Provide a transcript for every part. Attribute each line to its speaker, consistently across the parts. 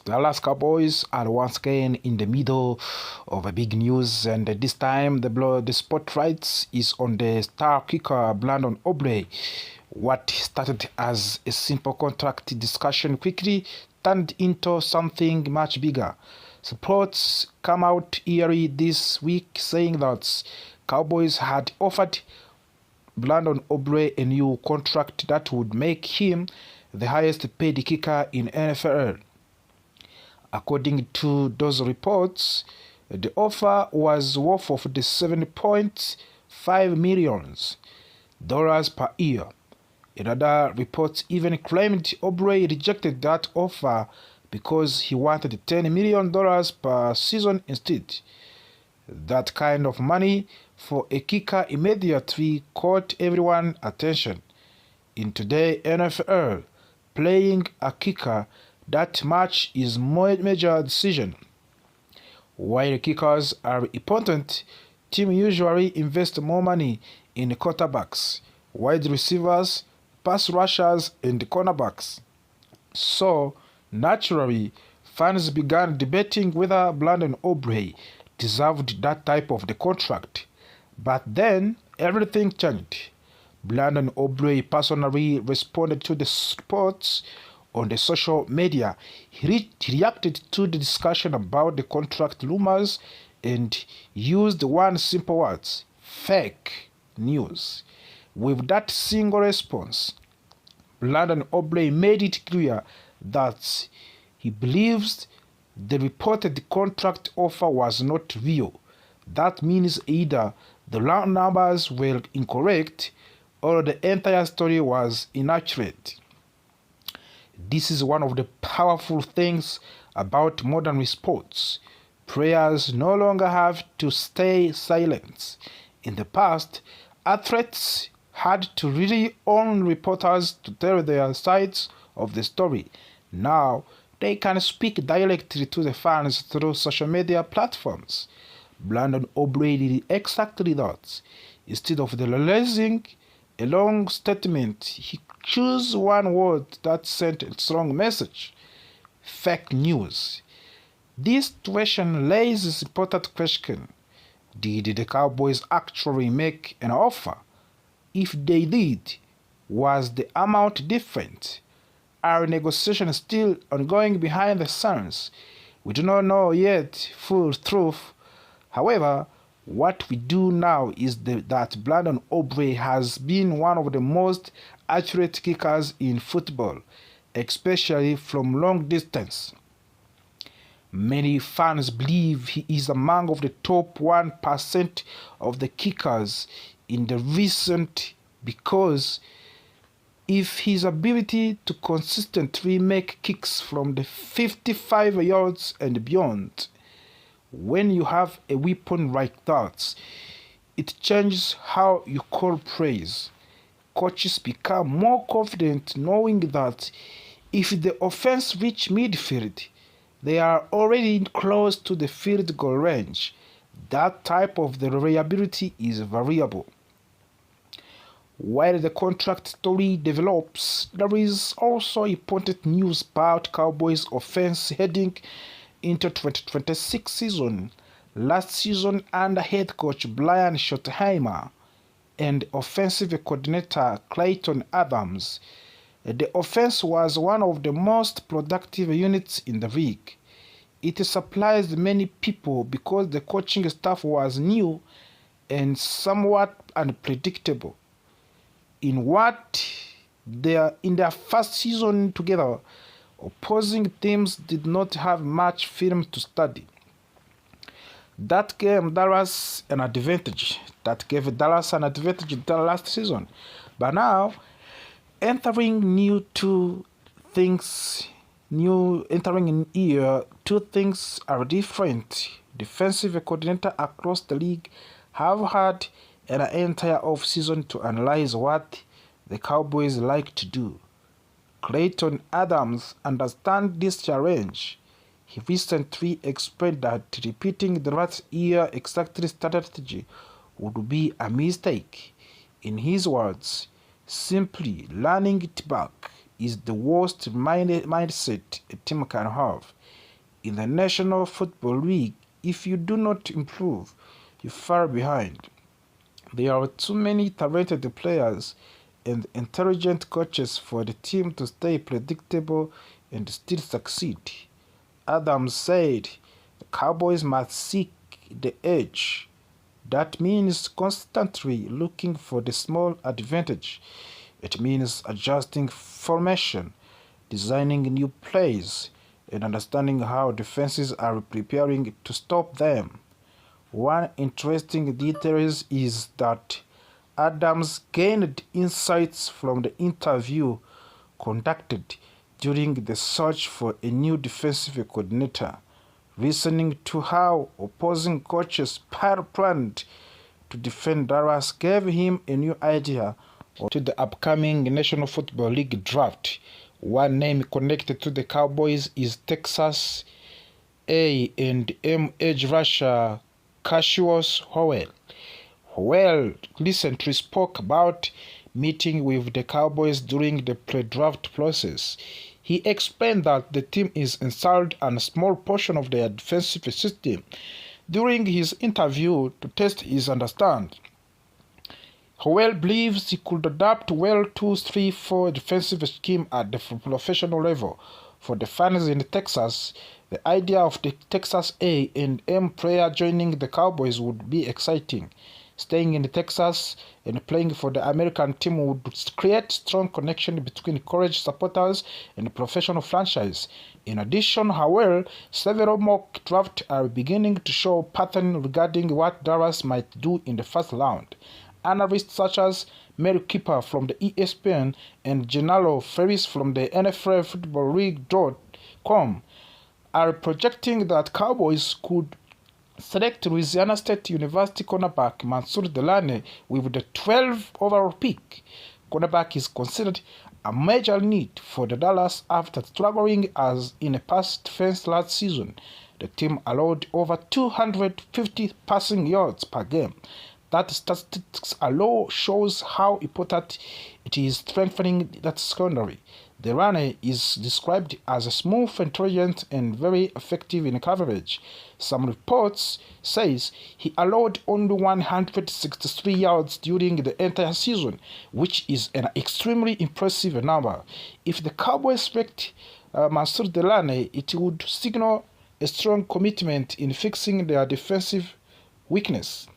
Speaker 1: The Dallas Cowboys are once again in the middle of a big news, and this time the spotlight is on the star kicker Brandon Aubrey. What started as a simple contract discussion quickly turned into something much bigger. Reports come out early this week saying that Cowboys had offered Brandon Aubrey a new contract that would make him the highest paid kicker in NFL. According to those reports, the offer was worth of the $7.5 million per year. Another report even claimed Aubrey rejected that offer because he wanted $10 million per season instead. That kind of money for a kicker immediately caught everyone's attention. In today's NFL, playing a kicker that much is a major decision. While kickers are important, teams usually invest more money in quarterbacks, wide receivers, pass rushers, and cornerbacks. So, naturally, fans began debating whether Brandon Aubrey deserved that type of the contract. But then, everything changed. Brandon Aubrey personally responded to the reports on the social media. He reacted to the discussion about the contract rumors and used one simple word: fake news. With that single response, Brandon Aubrey made it clear that he believes the reported contract offer was not real. That means either the round numbers were incorrect or the entire story was inaccurate. This is one of the powerful things about modern sports. Players no longer have to stay silent. In the past, athletes had to rely on reporters to tell their sides of the story. Now, they can speak directly to the fans through social media platforms. Brandon Aubrey did exactly that. Instead of releasing a long statement, he chose one word that sent a strong message: fake news. This situation raises an important question. Did the Cowboys actually make an offer? If they did, was the amount different? Are negotiations still ongoing behind the scenes? We do not know yet full truth. However, what we do now is that Brandon Aubrey has been one of the most accurate kickers in football, especially from long distance. Many fans believe he is among the top 1% of the kickers in the recent because of his ability to consistently make kicks from the 55 yards and beyond. When you have a weapon like that, it changes how you call plays. Coaches become more confident knowing that if the offense reaches midfield, they are already close to the field goal range. That type of the reliability is variable. While the contract story develops, there is also important news about Cowboys offense heading into 2026 season. Last season, under head coach Brian Schottenheimer and offensive coordinator Clayton Adams, the offense was one of the most productive units in the league. It surprised many people because the coaching staff was new and somewhat unpredictable. In their first season together, opposing teams did not have much film to study. That gave Dallas an advantage. Last season. But now, entering in year, two things are different. Defensive coordinator across the league have had an entire off-season to analyze what the Cowboys like to do. Clayton Adams understands this challenge. He recently explained that repeating the last year exact strategy would be a mistake. In his words, simply running it back is the worst mindset a team can have. In the National Football League, if you do not improve, you fall behind. There are too many talented players and intelligent coaches for the team to stay predictable and still succeed. Adams said the Cowboys must seek the edge. That means constantly looking for the small advantage. It means adjusting formation, designing new plays, and understanding how defenses are preparing to stop them. One interesting detail is that Adams gained insights from the interview conducted during the search for a new defensive coordinator. Listening to how opposing coaches planned to defend Dallas gave him a new idea to the upcoming National Football League draft. One name connected to the Cowboys is Texas A&M edge rusher Cassius Howell. Howell recently spoke about meeting with the Cowboys during the pre-draft process. He explained that the team is installed on a small portion of their defensive system. During his interview to test his understanding, Howell believes he could adapt well to 3-4 defensive scheme at the professional level. For the fans in Texas, the idea of the Texas A&M player joining the Cowboys would be exciting. Staying in Texas and playing for the American team would create strong connection between college supporters and professional franchise. In addition, however, several mock drafts are beginning to show pattern regarding what Dallas might do in the first round. Analysts such as Mary Kipper from the ESPN and Gennaro Ferris from the NFL Football League.com are projecting that Cowboys could select Louisiana State University cornerback Mansour Delane with the 12th overall pick. Cornerback is considered a major need for the Dallas after struggling as in a pass defense last season. The team allowed over 250 passing yards per game. That statistics alone shows how important it is strengthening that secondary. Delane is described as smooth, intelligent, and very effective in coverage. Some reports says he allowed only 163 yards during the entire season, which is an extremely impressive number. If the Cowboys select Mansour Delane, it would signal a strong commitment in fixing their defensive weakness.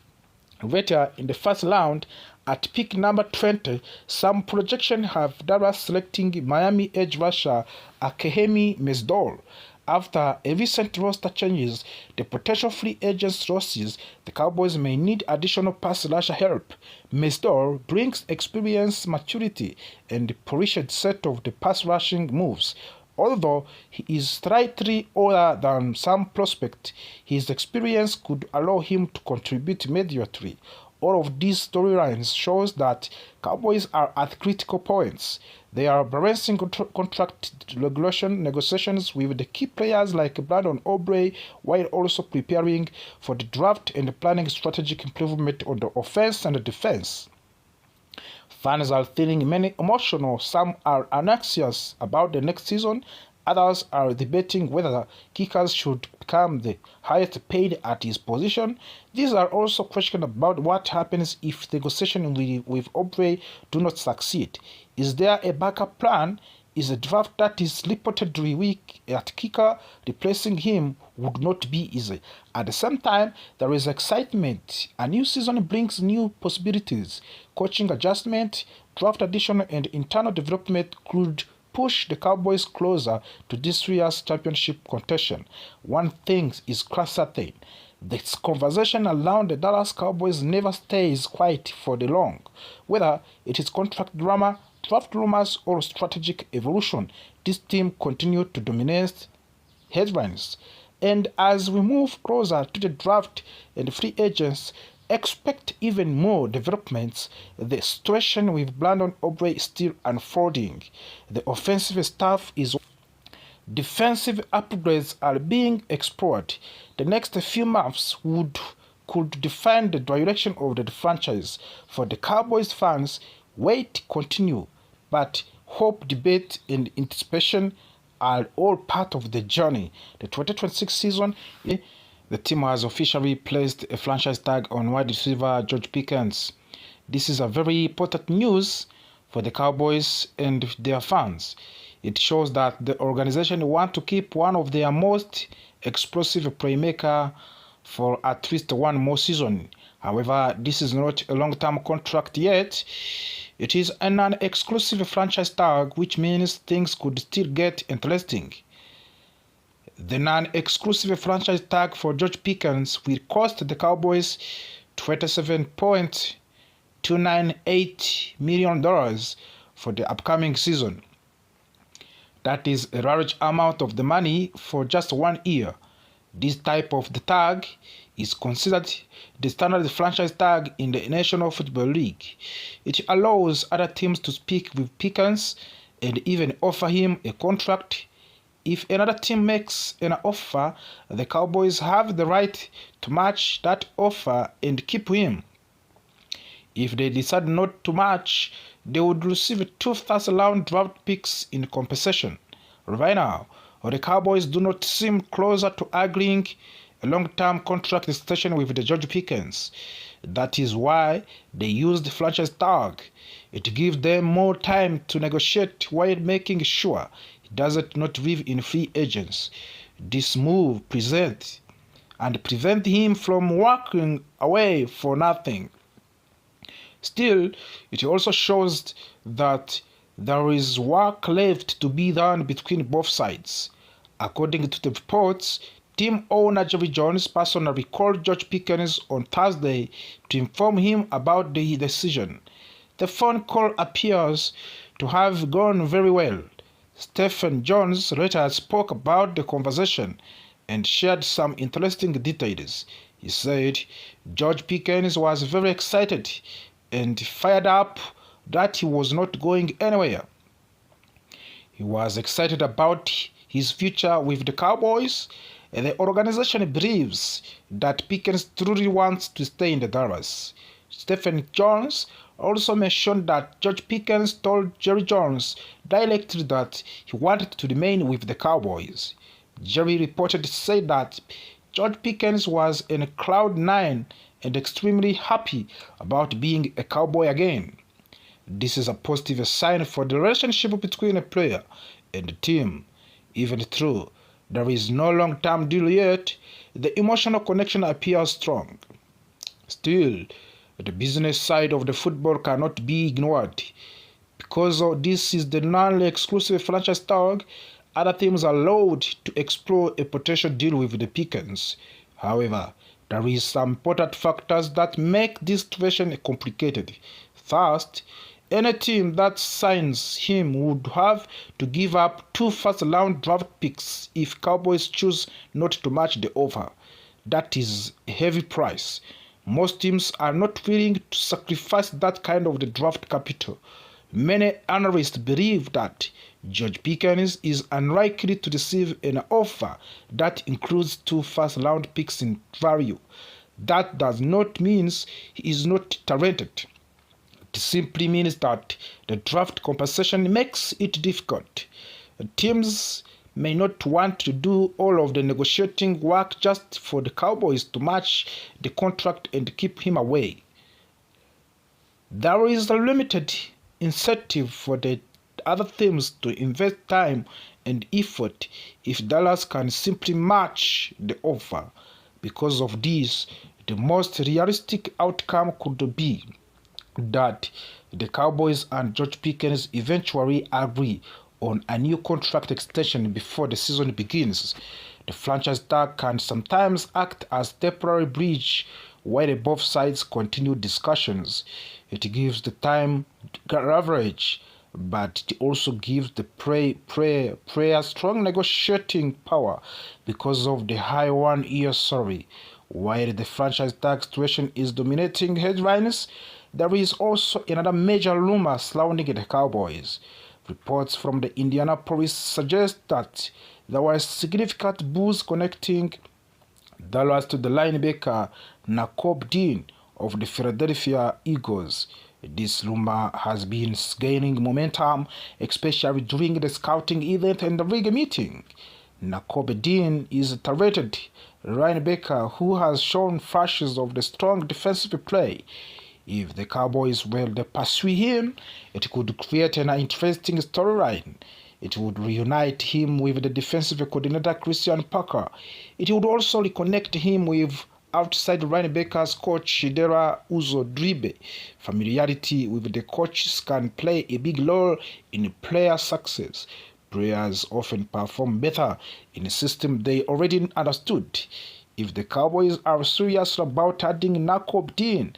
Speaker 1: Later in the first round, at pick number 20, some projections have Dallas selecting Miami edge rusher Akehemi Mesdol. After a recent roster changes, the potential free agents losses, the Cowboys may need additional pass rusher help. Mesdol brings experience, maturity, and a polished set of the pass rushing moves. Although he is slightly older than some prospects, his experience could allow him to contribute immediately. All of these storylines shows that Cowboys are at critical points. They are balancing contract regulation negotiations with the key players like Brandon Aubrey while also preparing for the draft and planning strategic improvement on the offense and the defense. Fans are feeling many emotional. Some are anxious about the next season. Others are debating whether kickers should become the highest paid at his position. These are also questions about what happens if negotiations with Aubrey do not succeed. Is there a backup plan? Is a draft that is reportedly weak at kicker replacing him would not be easy. At the same time, there is excitement. A new season brings new possibilities. Coaching adjustment, draft addition, and internal development could push the Cowboys closer to this year's championship contention. One thing is certain. This conversation around the Dallas Cowboys never stays quiet for the long. Whether it is contract drama, draft rumors, or strategic evolution, this team continues to dominate headlines. And as we move closer to the draft and free agents, expect even more developments. The situation with Brandon Aubrey is still unfolding. The offensive staff is defensive upgrades are being explored. The next few months could define the direction of the franchise. For the Cowboys fans, wait continue, but hope, debate, and anticipation are all part of the journey. The 2026 season, the team has officially placed a franchise tag on wide receiver George Pickens. This is a very important news for the Cowboys and their fans. It shows that the organization wants to keep one of their most explosive playmaker for at least one more season. However, this is not a long-term contract yet. It is a non-exclusive franchise tag, which means things could still get interesting. The non-exclusive franchise tag for George Pickens will cost the Cowboys $27.298 million for the upcoming season. That is a large amount of the money for just 1 year. This type of the tag is considered the standard franchise tag in the National Football League. It allows other teams to speak with Pickens and even offer him a contract. If another team makes an offer, the Cowboys have the right to match that offer and keep him. If they decide not to match, they would receive 2 first-round draft picks in compensation. Right now, the Cowboys do not seem closer to agreeing a long-term contract extension with the George Pickens. That is why they used the franchise tag. It gives them more time to negotiate while making sure he does not live in free agents. This move prevents him from walking away for nothing. Still, it also shows that there is work left to be done between both sides. According to the reports, team owner Jerry Jones personally called George Pickens on Thursday to inform him about the decision. The phone call appears to have gone very well. Stephen Jones later spoke about the conversation and shared some interesting details. He said George Pickens was very excited and fired up that he was not going anywhere. He was excited about his future with the Cowboys, and the organization believes that Pickens truly wants to stay in the Dallas. Stephen Jones also mentioned that George Pickens told Jerry Jones directly that he wanted to remain with the Cowboys. Jerry reported said that George Pickens was in cloud nine and extremely happy about being a Cowboy again. This is a positive sign for the relationship between a player and the team. Even though there is no long-term deal yet, the emotional connection appears strong. Still, the business side of the football cannot be ignored. Because this is the non-exclusive franchise tag, other teams are allowed to explore a potential deal with the Pickens. However, there is some important factors that make this situation complicated. First, any team that signs him would have to give up 2 first-round draft picks if Cowboys choose not to match the offer. That is a heavy price. Most teams are not willing to sacrifice that kind of the draft capital. Many analysts believe that George Pickens is unlikely to receive an offer that includes 2 first-round picks in value. That does not mean he is not talented. It simply means that the draft compensation makes it difficult. Teams may not want to do all of the negotiating work just for the Cowboys to match the contract and keep him away. There is a limited incentive for the other teams to invest time and effort if Dallas can simply match the offer. Because of this, the most realistic outcome could be that the Cowboys and George Pickens eventually agree on a new contract extension before the season begins. The franchise tag can sometimes act as a temporary bridge while both sides continue discussions. It gives the time leverage, but it also gives the player strong negotiating power because of the high 1-year salary. While the franchise tag situation is dominating headlines, there is also another major rumor surrounding the Cowboys. Reports from the Indianapolis suggest that there were significant buzz connecting Dallas to the linebacker Nakobe of the Philadelphia Eagles. This rumor has been gaining momentum, especially during the scouting event and the league meeting. Nakobe Dean is a talented linebacker who has shown flashes of the strong defensive play. If the Cowboys were to pursue him, it could create an interesting storyline. It would reunite him with the defensive coordinator Christian Parker. It would also reconnect him with outside linebackers coach Shidera Uzo-Dribe. Familiarity with the coaches can play a big role in player success. Players often perform better in a system they already understood. If the Cowboys are serious about adding Nakobe Dean,